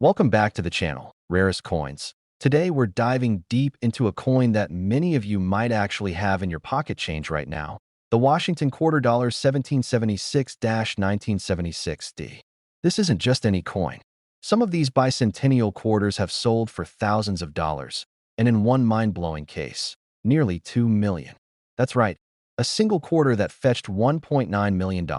Welcome back to the channel, Rarest Coins. Today we're diving deep into a coin that many of you might actually have in your pocket change right now, the Washington Quarter Dollar 1776-1976D. This isn't just any coin. Some of these bicentennial quarters have sold for thousands of dollars, and in one mind-blowing case, nearly $2 million. That's right, a single quarter that fetched $1.9 million.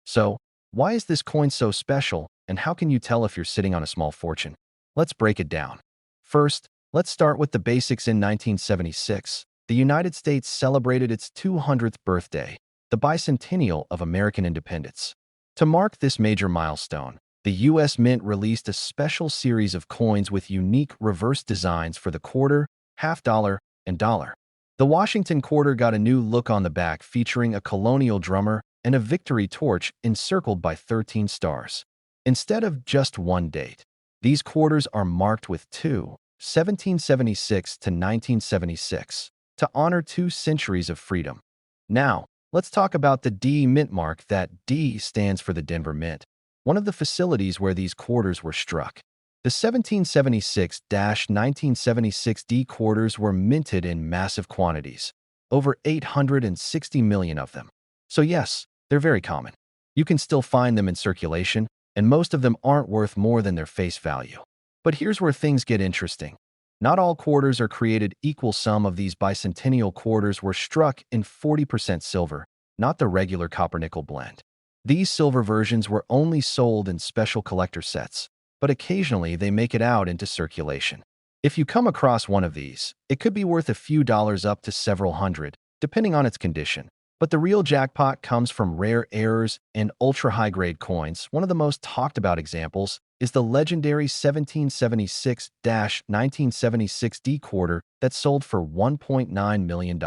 So, why is this coin so special, and how can you tell if you're sitting on a small fortune? Let's break it down. First, let's start with the basics. In 1976, the United States celebrated its 200th birthday, the bicentennial of American independence. To mark this major milestone, the U.S. Mint released a special series of coins with unique reverse designs for the quarter, half dollar, and dollar. The Washington quarter got a new look on the back, featuring a colonial drummer and a victory torch encircled by 13 stars. Instead of just one date, these quarters are marked with 1776 to 1976, to honor 2 centuries of freedom. Now, let's talk about the D Mint mark. That D stands for the Denver Mint, one of the facilities where these quarters were struck. The 1776-1976D quarters were minted in massive quantities, over 860 million of them. So yes, they're very common. You can still find them in circulation, and most of them aren't worth more than their face value. But here's where things get interesting. Not all quarters are created equal. Some of these bicentennial quarters were struck in 40% silver, not the regular copper-nickel blend. These silver versions were only sold in special collector sets, but occasionally they make it out into circulation. If you come across one of these, it could be worth a few dollars up to several hundred, depending on its condition. But the real jackpot comes from rare errors and ultra-high-grade coins. One of the most talked-about examples is the legendary 1776-1976D quarter that sold for $1.9 million.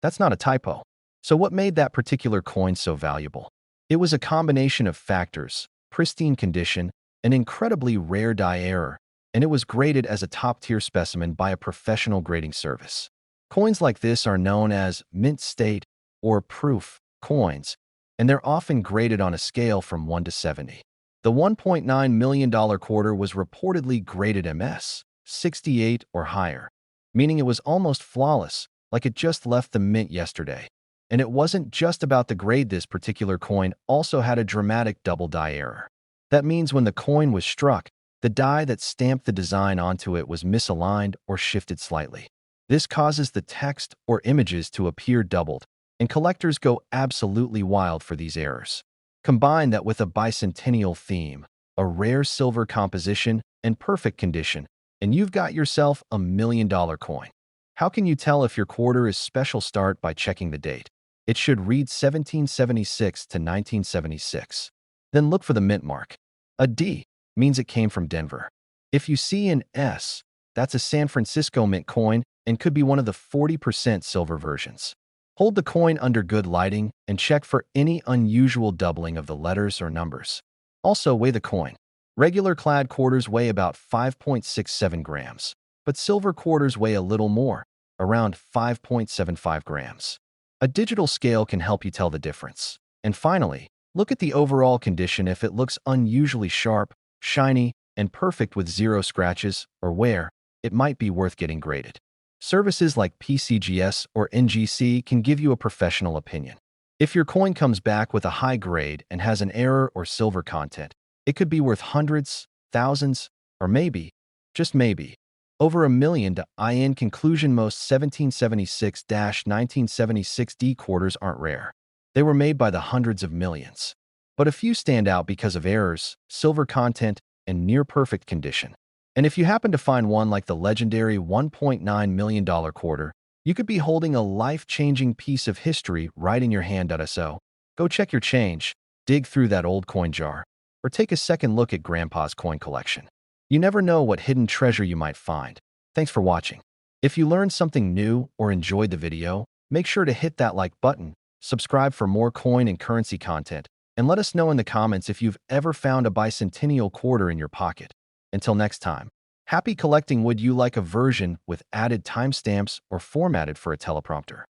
That's not a typo. So what made that particular coin so valuable? It was a combination of factors: pristine condition, an incredibly rare die error, and it was graded as a top-tier specimen by a professional grading service. Coins like this are known as mint state or proof coins, and they're often graded on a scale from 1 to 70. The $1.9 million quarter was reportedly graded MS 68 or higher, meaning it was almost flawless, like it just left the mint yesterday. And it wasn't just about the grade. This particular coin also had a dramatic double die error. That means when the coin was struck, the die that stamped the design onto it was misaligned or shifted slightly. This causes the text or images to appear doubled, and collectors go absolutely wild for these errors. Combine that with a bicentennial theme, a rare silver composition, and perfect condition, and you've got yourself a $1 million coin. How can you tell if your quarter is special? Start by checking the date. It should read 1776 to 1976. Then look for the mint mark. A D means it came from Denver. If you see an S, that's a San Francisco Mint coin and could be one of the 40% silver versions. Hold the coin under good lighting and check for any unusual doubling of the letters or numbers. Also, weigh the coin. Regular clad quarters weigh about 5.67 grams, but silver quarters weigh a little more, around 5.75 grams. A digital scale can help you tell the difference. And finally, look at the overall condition. If it looks unusually sharp, shiny, and perfect with 0 scratches or wear, it might be worth getting graded. Services like PCGS or NGC can give you a professional opinion. If your coin comes back with a high grade and has an error or silver content, it could be worth hundreds, thousands, or maybe, just maybe, over $1 million. In conclusion, most 1776-1976D quarters aren't rare. They were made by the hundreds of millions. But a few stand out because of errors, silver content, and near-perfect condition. And if you happen to find one like the legendary $1.9 million quarter, you could be holding a life-changing piece of history right in your hand. So, go check your change, dig through that old coin jar, or take a second look at Grandpa's coin collection. You never know what hidden treasure you might find. Thanks for watching. If you learned something new or enjoyed the video, make sure to hit that like button, subscribe for more coin and currency content, and let us know in the comments if you've ever found a bicentennial quarter in your pocket. Until next time, happy collecting. Would you like a version with added timestamps or formatted for a teleprompter?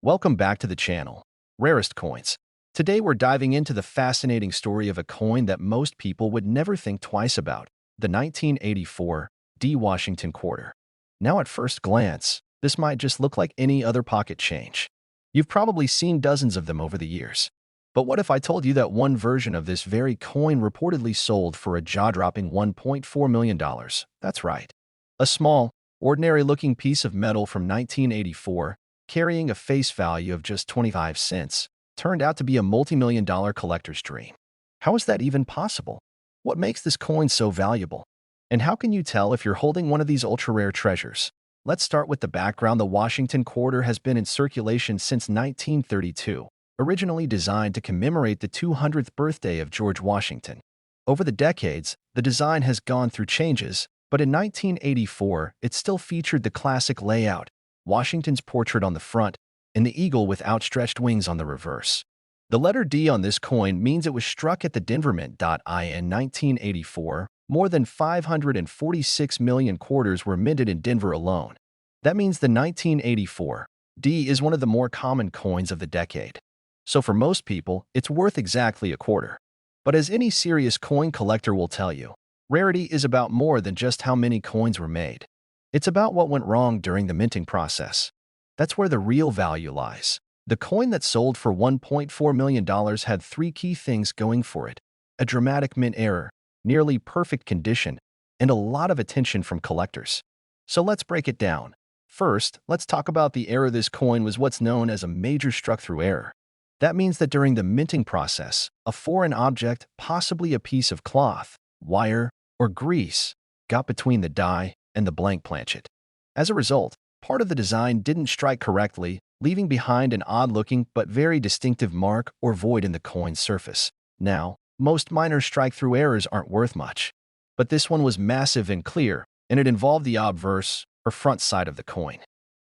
Welcome back to the channel, Rarest Coins. Today we're diving into the fascinating story of a coin that most people would never think twice about. the 1984 D. Washington quarter. Now at first glance, this might just look like any other pocket change. You've probably seen dozens of them over the years. But what if I told you that one version of this very coin reportedly sold for a jaw-dropping $1.4 million? That's right. A small, ordinary-looking piece of metal from 1984, carrying a face value of just 25 cents, turned out to be a multi-million-dollar collector's dream. How is that even possible? What makes this coin so valuable? And how can you tell if you're holding one of these ultra-rare treasures? Let's start with the background. The Washington quarter has been in circulation since 1932, originally designed to commemorate the 200th birthday of George Washington. Over the decades, the design has gone through changes, but in 1984, it still featured the classic layout, Washington's portrait on the front and the eagle with outstretched wings on the reverse. The letter D on this coin means it was struck at the Denver Mint. In 1984, more than 546 million quarters were minted in Denver alone. That means the 1984 D is one of the more common coins of the decade. So for most people, it's worth exactly a quarter. But as any serious coin collector will tell you, rarity is about more than just how many coins were made. It's about what went wrong during the minting process. That's where the real value lies. The coin that sold for $1.4 million had three key things going for it: a dramatic mint error, nearly perfect condition, and a lot of attention from collectors. So let's break it down. First, let's talk about the error. This coin was what's known as a major struck-through error. That means that during the minting process, a foreign object, possibly a piece of cloth, wire, or grease, got between the die and the blank planchet. As a result, part of the design didn't strike correctly, leaving behind an odd-looking but very distinctive mark or void in the coin's surface. Now, most minor strike-through errors aren't worth much, but this one was massive and clear, and it involved the obverse, or front side of the coin.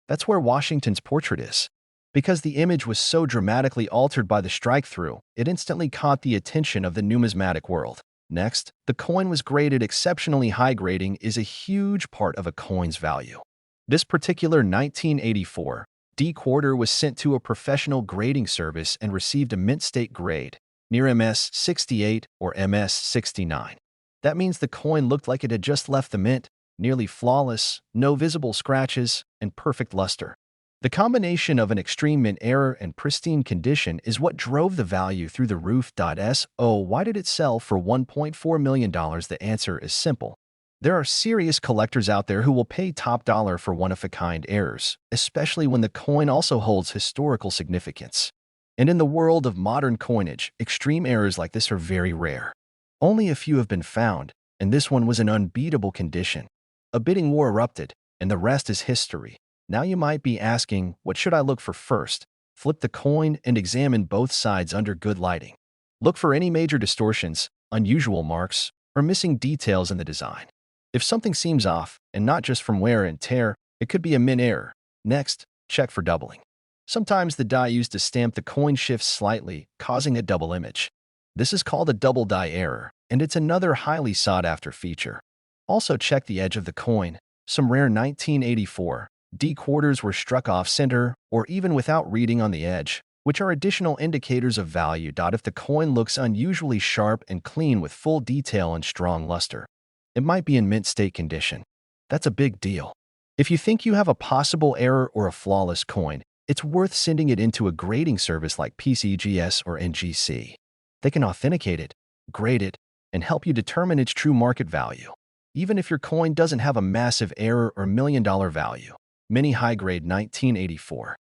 That's where Washington's portrait is. Because the image was so dramatically altered by the strike-through, it instantly caught the attention of the numismatic world. Next, the coin was graded exceptionally high. Grading is a huge part of a coin's value. This particular 1984 D quarter was sent to a professional grading service and received a mint state grade, near MS 68 or MS 69. That means the coin looked like it had just left the mint, nearly flawless, no visible scratches, and perfect luster. The combination of an extreme mint error and pristine condition is what drove the value through the roof. So why did it sell for $1.4 million? The answer is simple. There are serious collectors out there who will pay top dollar for one-of-a-kind errors, especially when the coin also holds historical significance. And in the world of modern coinage, extreme errors like this are very rare. Only a few have been found, and this one was in unbeatable condition. A bidding war erupted, and the rest is history. Now you might be asking, what should I look for first? Flip the coin and examine both sides under good lighting. Look for any major distortions, unusual marks, or missing details in the design. If something seems off, and not just from wear and tear, it could be a mint error. Next, check for doubling. Sometimes the die used to stamp the coin shifts slightly, causing a double image. This is called a double die error, and it's another highly sought-after feature. Also check the edge of the coin. Some rare 1984 D quarters were struck off-center or even without reading on the edge, which are additional indicators of value. If the coin looks unusually sharp and clean with full detail and strong luster, it might be in mint state condition. That's a big deal. If you think you have a possible error or a flawless coin, it's worth sending it into a grading service like PCGS or NGC. They can authenticate it, grade it, and help you determine its true market value. Even if your coin doesn't have a massive error or million-dollar value, many high-grade 1984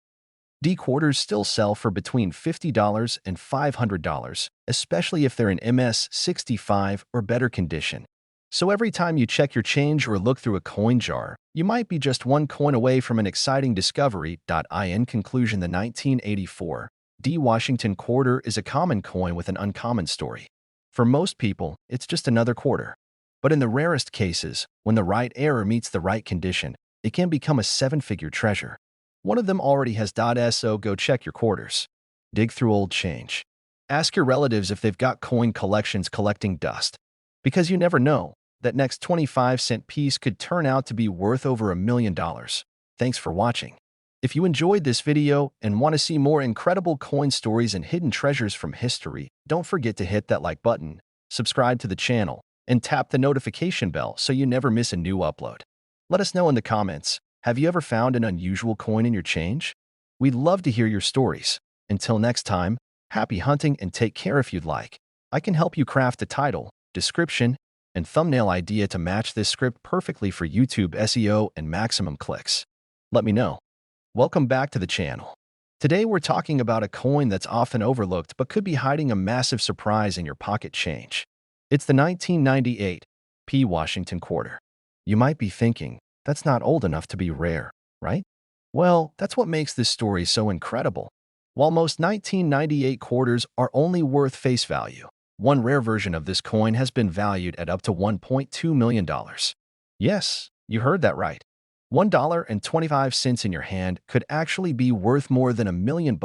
D quarters still sell for between $50 and $500, especially if they're in MS 65 or better condition. So every time you check your change or look through a coin jar, you might be just one coin away from an exciting discovery. In conclusion, the 1984 D Washington quarter is a common coin with an uncommon story. For most people, it's just another quarter. But in the rarest cases, when the right error meets the right condition, it can become a seven-figure treasure. One of them already has. So go check your quarters. Dig through old change. Ask your relatives if they've got coin collections collecting dust. Because you never know, that next 25-cent piece could turn out to be worth over $1 million. Thanks for watching. If you enjoyed this video and want to see more incredible coin stories and hidden treasures from history, don't forget to hit that like button, subscribe to the channel, and tap the notification bell so you never miss a new upload. Let us know in the comments, have you ever found an unusual coin in your change? We'd love to hear your stories. Until next time, happy hunting and take care. If you'd like, I can help you craft a title, description, and thumbnail idea to match this script perfectly for YouTube SEO and maximum clicks. Let me know. Welcome back to the channel. Today we're talking about a coin that's often overlooked but could be hiding a massive surprise in your pocket change. It's the 1998 P. Washington quarter. You might be thinking, that's not old enough to be rare, right? Well, that's what makes this story so incredible. While most 1998 quarters are only worth face value, one rare version of this coin has been valued at up to $1.2 million. Yes, you heard that right. $1.25 in your hand could actually be worth more than $1 million.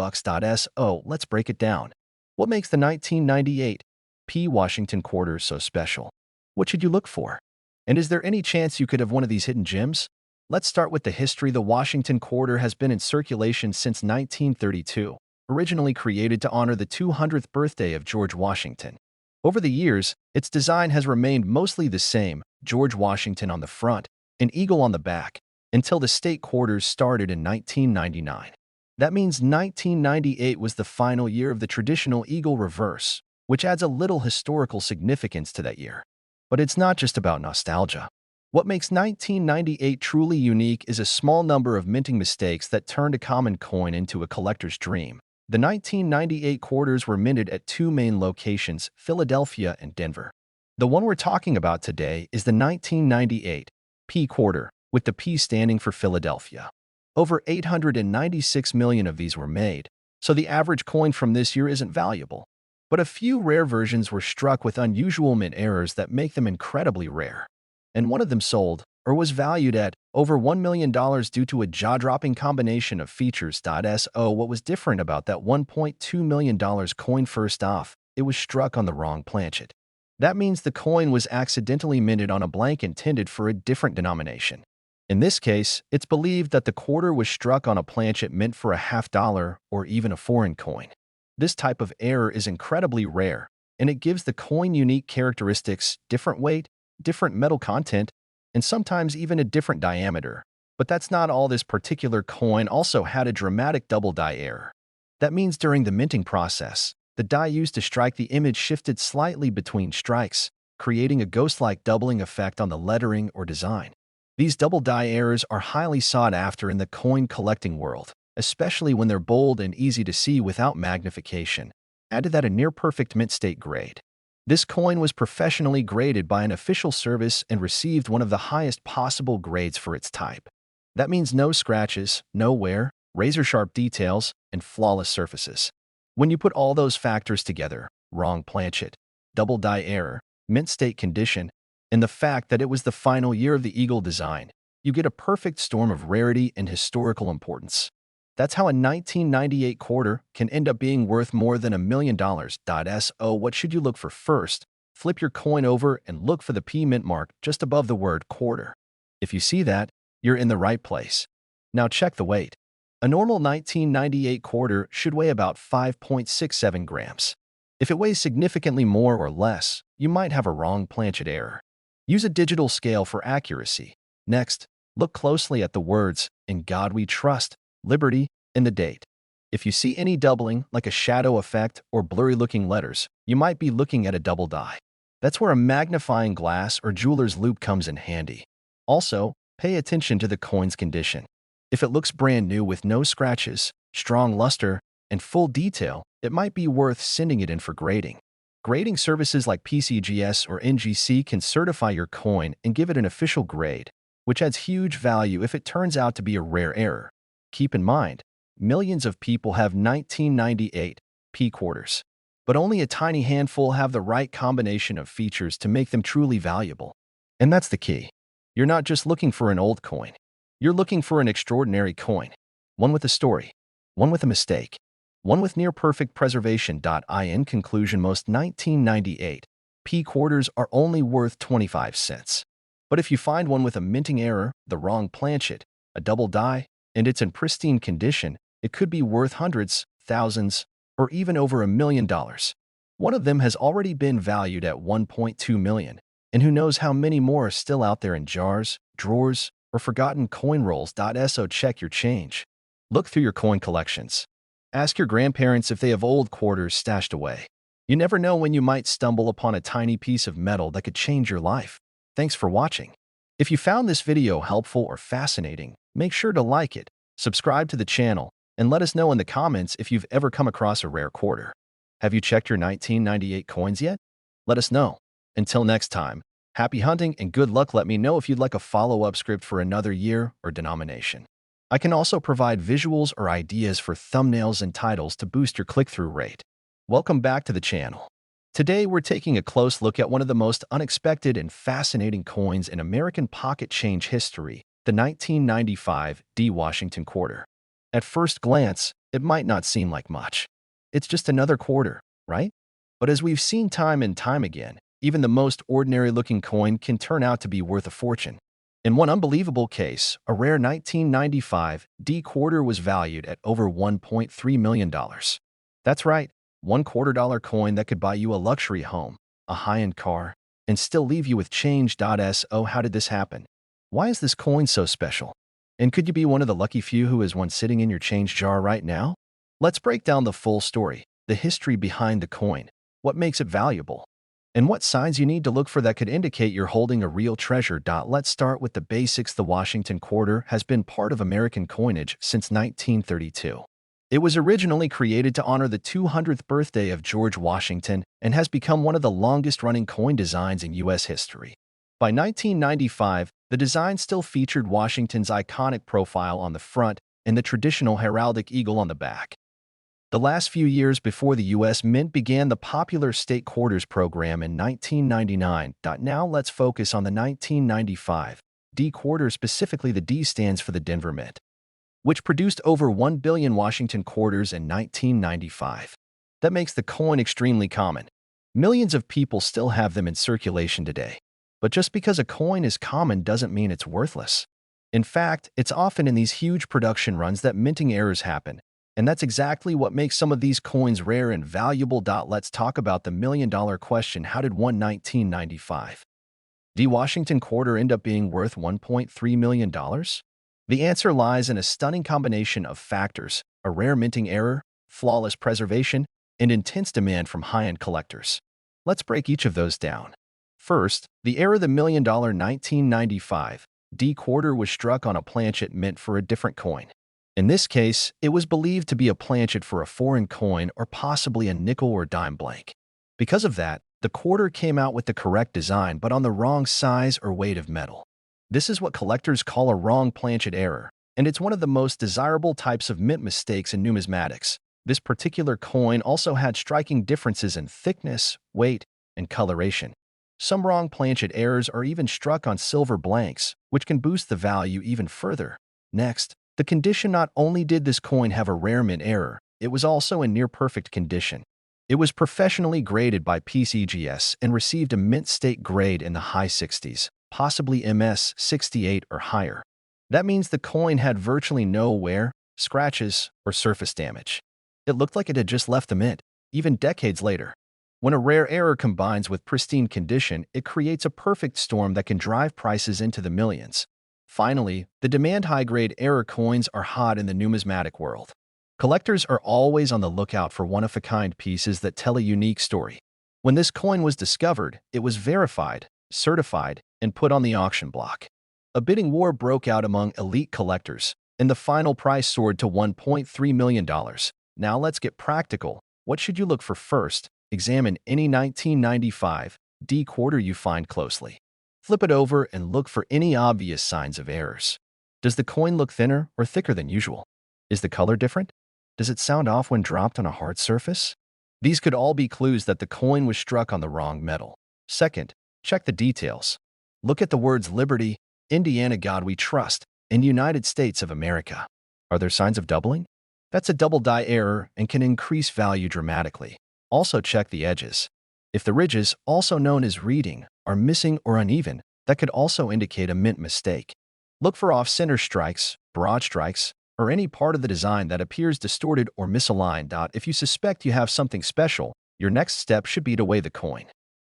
So let's break it down. What makes the 1998 P. Washington quarter so special? What should you look for? And is there any chance you could have one of these hidden gems? Let's start with the history. The Washington quarter has been in circulation since 1932, originally created to honor the 200th birthday of George Washington. Over the years, its design has remained mostly the same, George Washington on the front, an eagle on the back, until the state quarters started in 1999. That means 1998 was the final year of the traditional eagle reverse, which adds a little historical significance to that year. But it's not just about nostalgia. What makes 1998 truly unique is a small number of minting mistakes that turned a common coin into a collector's dream. The 1998 quarters were minted at two main locations, Philadelphia and Denver. The one we're talking about today is the 1998 P quarter, with the P standing for Philadelphia. Over 896 million of these were made, so the average coin from this year isn't valuable. But a few rare versions were struck with unusual mint errors that make them incredibly rare. And one of them sold, or was valued at, over $1 million due to a jaw-dropping combination of features. So what was different about that $1.2 million coin? First off, it was struck on the wrong planchet. That means the coin was accidentally minted on a blank intended for a different denomination. In this case, it's believed that the quarter was struck on a planchet meant for a $50 or even a foreign coin. This type of error is incredibly rare, and it gives the coin unique characteristics, different weight, different metal content, and sometimes even a different diameter. But that's not all. This particular coin also had a dramatic double die error. That means during the minting process, the die used to strike the image shifted slightly between strikes, creating a ghost-like doubling effect on the lettering or design. These double die errors are highly sought after in the coin collecting world, especially when they're bold and easy to see without magnification. Add to that a near-perfect mint state grade. This coin was professionally graded by an official service and received one of the highest possible grades for its type. That means no scratches, no wear, razor-sharp details, and flawless surfaces. When you put all those factors together, wrong planchet, double die error, mint state condition, and the fact that it was the final year of the eagle design, you get a perfect storm of rarity and historical importance. That's how a 1998 quarter can end up being worth more than $1 million. So what should you look for? First, flip your coin over and look for the P mint mark just above the word quarter. If you see that, you're in the right place. Now check the weight. A normal 1998 quarter should weigh about 5.67 grams. If it weighs significantly more or less, you might have a wrong planchet error. Use a digital scale for accuracy. Next, look closely at the words, "In God We Trust," Liberty, and the date. If you see any doubling, like a shadow effect or blurry-looking letters, you might be looking at a double die. That's where a magnifying glass or jeweler's loupe comes in handy. Also, pay attention to the coin's condition. If it looks brand new with no scratches, strong luster, and full detail, it might be worth sending it in for grading. Grading services like PCGS or NGC can certify your coin and give it an official grade, which adds huge value if it turns out to be a rare error. Keep in mind, millions of people have 1998 P quarters, but only a tiny handful have the right combination of features to make them truly valuable. And that's the key. You're not just looking for an old coin. You're looking for an extraordinary coin, one with a story, one with a mistake, one with near-perfect preservation. In conclusion, most 1998 P quarters are only worth 25 cents. But if you find one with a minting error, the wrong planchet, a double die, and it's in pristine condition, it could be worth hundreds, thousands, or even over $1 million. One of them has already been valued at $1.2 million, And who knows how many more are still out there in jars, drawers, or forgotten coin rolls. So check your change. Look through your coin collections. Ask your grandparents if they have old quarters stashed away. You never know when you might stumble upon a tiny piece of metal that could change your life. Thanks for watching. If you found this video helpful or fascinating, make sure to like it, subscribe to the channel, and let us know in the comments if you've ever come across a rare quarter. Have you checked your 1998 coins yet? Let us know. Until next time, happy hunting and good luck. Let me know if you'd like a follow-up script for another year or denomination. I can also provide visuals or ideas for thumbnails and titles to boost your click-through rate. Welcome back to the channel. Today, we're taking a close look at one of the most unexpected and fascinating coins in American pocket change history, the 1995 D. Washington quarter. At first glance, it might not seem like much. It's just another quarter, right? But as we've seen time and time again, even the most ordinary-looking coin can turn out to be worth a fortune. In one unbelievable case, a rare 1995 D quarter was valued at over $1.3 million. That's right, $1/4 coin that could buy you a luxury home, a high-end car, and still leave you with change. So how did this happen? Why is this coin so special? And could you be one of the lucky few who has one sitting in your change jar right now? Let's break down the full story, the history behind the coin, what makes it valuable, and what signs you need to look for that could indicate you're holding a real treasure. Let's start with the basics. The Washington quarter has been part of American coinage since 1932. It was originally created to honor the 200th birthday of George Washington and has become one of the longest-running coin designs in U.S. history. By 1995, the design still featured Washington's iconic profile on the front and the traditional heraldic eagle on the back. The last few years before the U.S. Mint began the popular state quarters program in 1999. Now let's focus on the 1995 D quarter. Specifically, the D stands for the Denver Mint, which produced over 1 billion Washington quarters in 1995. That makes the coin extremely common. Millions of people still have them in circulation today. But just because a coin is common doesn't mean it's worthless. In fact, it's often in these huge production runs that minting errors happen, and that's exactly what makes some of these coins rare and valuable. Let's talk about the million-dollar question. How did one 1995 D Washington quarter end up being worth $1.3 million? The answer lies in a stunning combination of factors: a rare minting error, flawless preservation, and intense demand from high-end collectors. Let's break each of those down. First, the error. The million-dollar 1995 D quarter was struck on a planchet mint for a different coin. In this case, it was believed to be a planchet for a foreign coin or possibly a nickel or dime blank. Because of that, the quarter came out with the correct design but on the wrong size or weight of metal. This is what collectors call a wrong planchet error, and it's one of the most desirable types of mint mistakes in numismatics. This particular coin also had striking differences in thickness, weight, and coloration. Some wrong planchet errors are even struck on silver blanks, which can boost the value even further. Next, the condition. Not only did this coin have a rare mint error, it was also in near-perfect condition. It was professionally graded by PCGS and received a mint state grade in the high 60s, possibly MS 68 or higher. That means the coin had virtually no wear, scratches, or surface damage. It looked like it had just left the mint, even decades later. When a rare error combines with pristine condition, it creates a perfect storm that can drive prices into the millions. Finally, the demand high-grade error coins are hot in the numismatic world. Collectors are always on the lookout for one-of-a-kind pieces that tell a unique story. When this coin was discovered, it was verified, certified, and put on the auction block. A bidding war broke out among elite collectors, and the final price soared to $1.3 million. Now let's get practical. What should you look for first? Examine any 1995 D quarter you find closely. Flip it over and look for any obvious signs of errors. Does the coin look thinner or thicker than usual? Is the color different? Does it sound off when dropped on a hard surface? These could all be clues that the coin was struck on the wrong metal. Second, check the details. Look at the words Liberty, Indiana God We Trust, and United States of America. Are there signs of doubling? That's a double die error and can increase value dramatically. Also check the edges. If the ridges, also known as reading, are missing or uneven, that could also indicate a mint mistake. Look for off-center strikes, broad strikes, or any part of the design that appears distorted or misaligned. If you suspect you have something special, your next step should be to weigh the coin.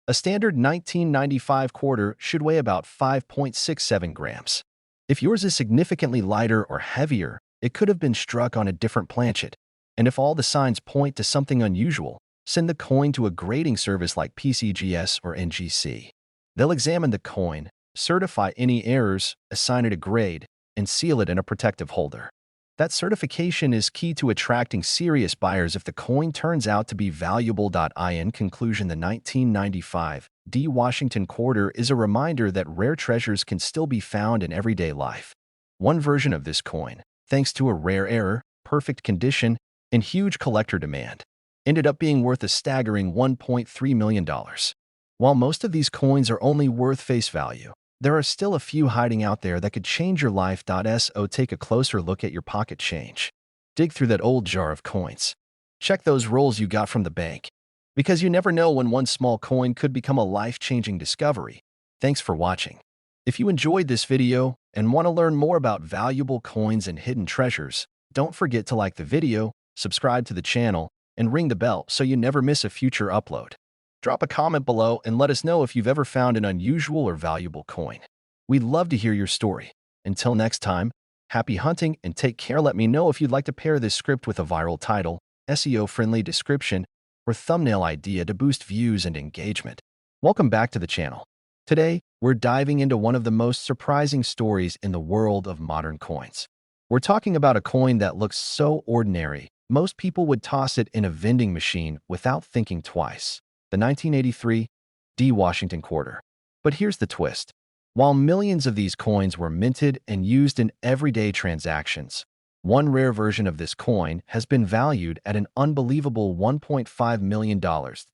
A standard 1995 quarter should weigh about 5.67 grams. If yours is significantly lighter or heavier, it could have been struck on a different planchet. And if all the signs point to something unusual, send the coin to a grading service like PCGS or NGC. They'll examine the coin, certify any errors, assign it a grade, and seal it in a protective holder. That certification is key to attracting serious buyers if the coin turns out to be valuable. In conclusion, the 1995 D Washington quarter is a reminder that rare treasures can still be found in everyday life. One version of this coin, thanks to a rare error, perfect condition, and huge collector demand, ended up being worth a staggering $1.3 million. While most of these coins are only worth face value, there are still a few hiding out there that could change your life. So take a closer look at your pocket change. Dig through that old jar of coins. Check those rolls you got from the bank, because you never know when one small coin could become a life-changing discovery. Thanks for watching. If you enjoyed this video and want to learn more about valuable coins and hidden treasures, don't forget to like the video, subscribe to the channel, and ring the bell so you never miss a future upload. Drop a comment below and let us know if you've ever found an unusual or valuable coin. We'd love to hear your story. Until next time, happy hunting and take care. Let me know if you'd like to pair this script with a viral title, SEO-friendly description, or thumbnail idea to boost views and engagement. Welcome back to the channel. Today, we're diving into one of the most surprising stories in the world of modern coins. We're talking about a coin that looks so ordinary, most people would toss it in a vending machine without thinking twice. The 1983 D Washington quarter. But here's the twist. While millions of these coins were minted and used in everyday transactions, one rare version of this coin has been valued at an unbelievable $1.5 million.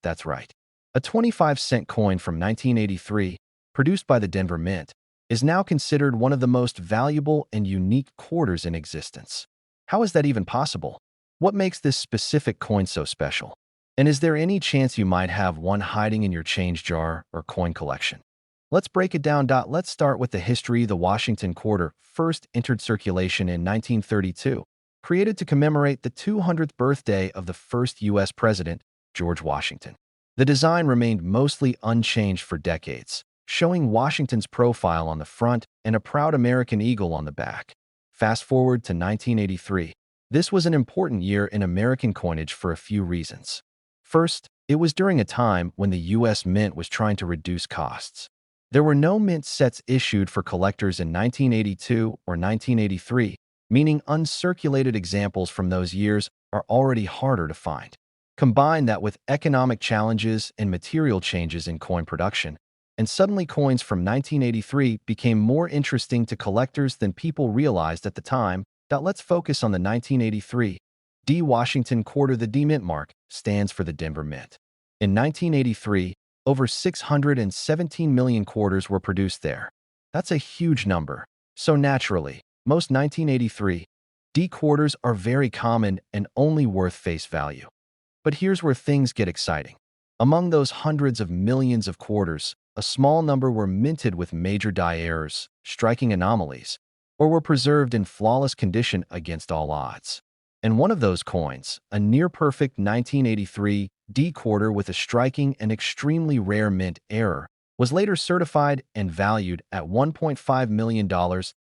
That's right. A 25-cent coin from 1983, produced by the Denver Mint, is now considered one of the most valuable and unique quarters in existence. How is that even possible? What makes this specific coin so special? And is there any chance you might have one hiding in your change jar or coin collection? Let's break it down. Let's start with the history. The Washington quarter first entered circulation in 1932, created to commemorate the 200th birthday of the first U.S. president, George Washington. The design remained mostly unchanged for decades, showing Washington's profile on the front and a proud American eagle on the back. Fast forward to 1983. This was an important year in American coinage for a few reasons. First, it was during a time when the U.S. Mint was trying to reduce costs. There were no mint sets issued for collectors in 1982 or 1983, meaning uncirculated examples from those years are already harder to find. Combine that with economic challenges and material changes in coin production, and suddenly coins from 1983 became more interesting to collectors than people realized at the time. Let's focus on the 1983 D Washington quarter. The D Mint mark stands for the Denver Mint. In 1983, over 617 million quarters were produced there. That's a huge number. So naturally, most 1983 D quarters are very common and only worth face value. But here's where things get exciting. Among those hundreds of millions of quarters, a small number were minted with major die errors, striking anomalies, or were preserved in flawless condition against all odds. And one of those coins, a near-perfect 1983 D quarter with a striking and extremely rare mint error, was later certified and valued at $1.5 million.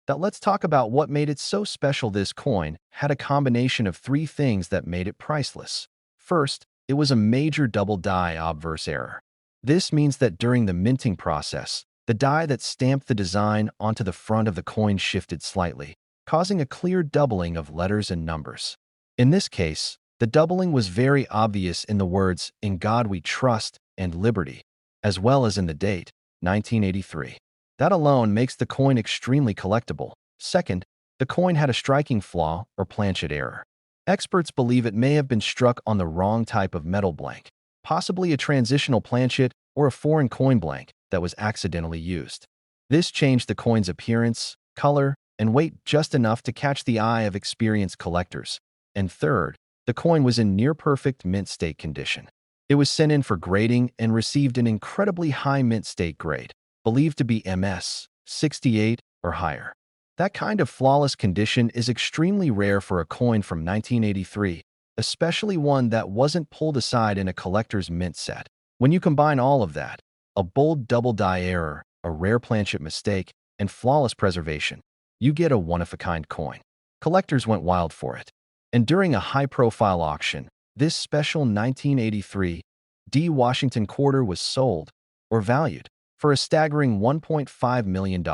Let's talk about what made it so special. This coin had a combination of three things that made it priceless. First, it was a major double die obverse error. This means that during the minting process, the die that stamped the design onto the front of the coin shifted slightly, causing a clear doubling of letters and numbers. In this case, the doubling was very obvious in the words, "In God We Trust" and "Liberty," as well as in the date, 1983. That alone makes the coin extremely collectible. Second, the coin had a striking flaw or planchet error. Experts believe it may have been struck on the wrong type of metal blank, possibly a transitional planchet or a foreign coin blank that was accidentally used. This changed the coin's appearance, color, and weight just enough to catch the eye of experienced collectors. And third, the coin was in near-perfect mint state condition. It was sent in for grading and received an incredibly high mint state grade, believed to be MS 68 or higher. That kind of flawless condition is extremely rare for a coin from 1983, especially one that wasn't pulled aside in a collector's mint set. When you combine all of that, A bold double die error, a rare planchet mistake, and flawless preservation. You get a one-of-a-kind coin. Collectors went wild for it. And during a high-profile auction, this special 1983 D. Washington quarter was sold, or valued, for a staggering $1.5 million.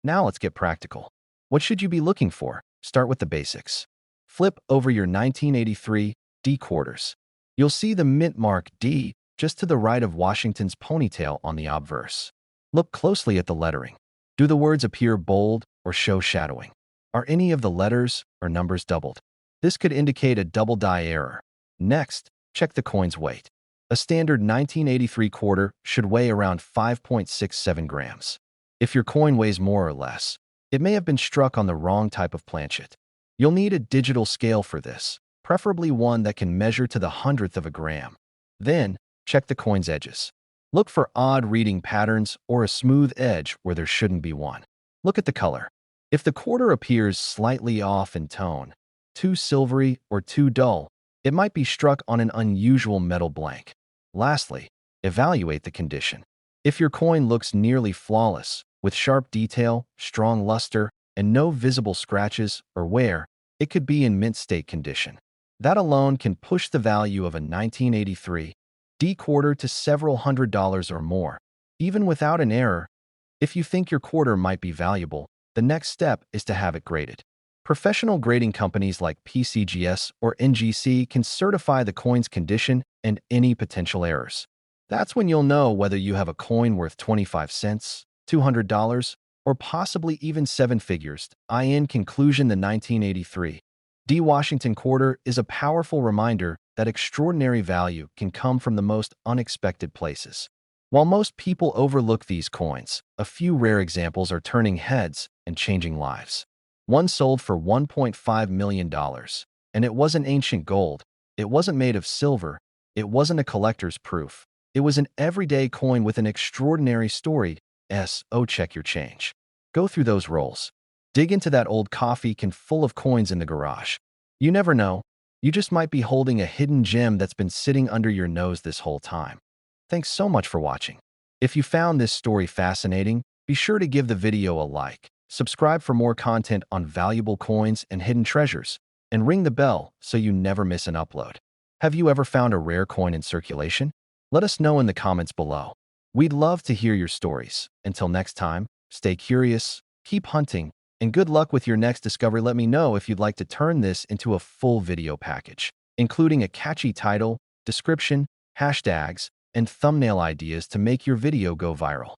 Now let's get practical. What should you be looking for? Start with the basics. Flip over your 1983 D quarters. You'll see the mint mark D just to the right of Washington's ponytail on the obverse. Look closely at the lettering. Do the words appear bold or show shadowing? Are any of the letters or numbers doubled? This could indicate a double die error. Next, check the coin's weight. A standard 1983 quarter should weigh around 5.67 grams. If your coin weighs more or less, it may have been struck on the wrong type of planchet. You'll need a digital scale for this, preferably one that can measure to the hundredth of a gram. Then, check the coin's edges. Look for odd reading patterns or a smooth edge where there shouldn't be one. Look at the color. If the quarter appears slightly off in tone, too silvery or too dull, it might be struck on an unusual metal blank. Lastly, evaluate the condition. If your coin looks nearly flawless, with sharp detail, strong luster, and no visible scratches or wear, it could be in mint state condition. That alone can push the value of a 1983 D quarter to several $100s or more, even without an error. If you think your quarter might be valuable, the next step is to have it graded. Professional grading companies like PCGS or NGC can certify the coin's condition and any potential errors. That's when you'll know whether you have a coin worth 25 cents, $200, or possibly even seven figures. In conclusion, the 1983 D. Washington quarter is a powerful reminder that extraordinary value can come from the most unexpected places. While most people overlook these coins, a few rare examples are turning heads and changing lives. One sold for $1.5 million, and it wasn't ancient gold, it wasn't made of silver, it wasn't a collector's proof. It was an everyday coin with an extraordinary story. Check your change. Go through those rolls. Dig into that old coffee can full of coins in the garage. You never know. You just might be holding a hidden gem that's been sitting under your nose this whole time. Thanks so much for watching. If you found this story fascinating, be sure to give the video a like, subscribe for more content on valuable coins and hidden treasures, and ring the bell so you never miss an upload. Have you ever found a rare coin in circulation? Let us know in the comments below. We'd love to hear your stories. Until next time, stay curious, keep hunting, and good luck with your next discovery. Let me know if you'd like to turn this into a full video package, including a catchy title, description, hashtags, and thumbnail ideas to make your video go viral.